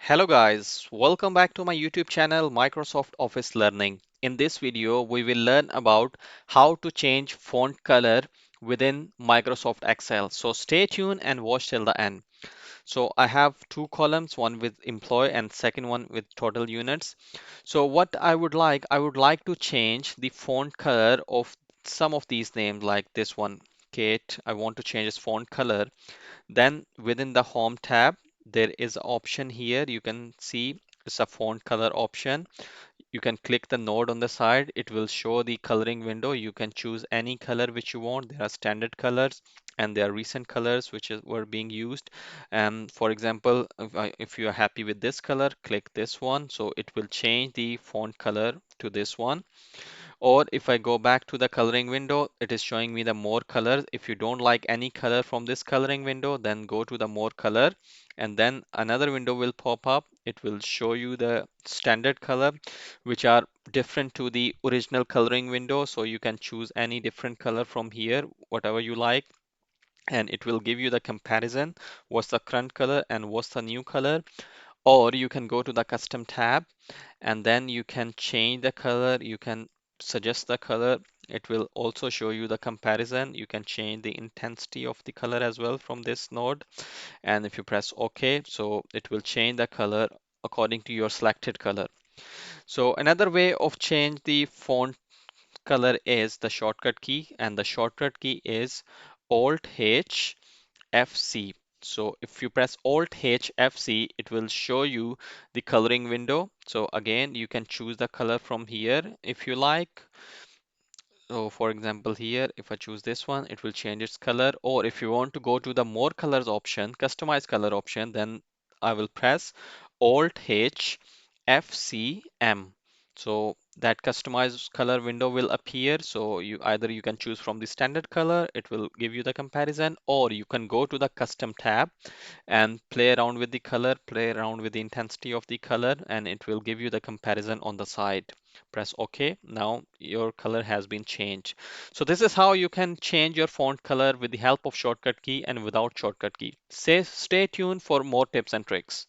Hello guys, welcome back to my YouTube channel Microsoft Office Learning. In this video, we will learn about how to change font color within Microsoft Excel. So stay tuned and watch till the end. So I have two columns, one with employee and second one with total units. So what I would like to change the font color of some of these names like this one, Kate. I want to change its font color. Then within the home tab, there is an option here. You can see it's a font color option. You can click the node on the side. It will show the coloring window. You can choose any color which you want. There are standard colors and there are recent colors were being used. And for example, if you are happy with this color, click this one. So it will change the font color to this one. Or if I go back to the coloring window, it is showing me the more colors. If you don't like any color from this coloring window, then go to the more color and then another window will pop up. It will show you the standard color, which are different to the original coloring window. So you can choose any different color from here, whatever you like. And it will give you the comparison, what's the current color and what's the new color. Or you can go to the custom tab and then you can change the color. You can suggest the color. It will also show you the comparison. You can change the intensity of the color as well from this node. And if you press OK, so it will change the color according to your selected color. So another way of change the font color is the shortcut key, and the shortcut key is Alt H FC. So if you press Alt H FC, it will show you the coloring window. So again, you can choose the color from here if you like. So for example, here, if I choose this one, it will change its color. Or if you want to go to the more colors option, customize color option, then I will press Alt H FCM. So that customized color window will appear. So you can choose from the standard color, it will give you the comparison, or you can go to the custom tab and play around with the color, play around with the intensity of the color, and it will give you the comparison on the side. Press OK. Now your color has been changed. So this is how you can change your font color with the help of shortcut key and without shortcut key. Stay tuned for more tips and tricks.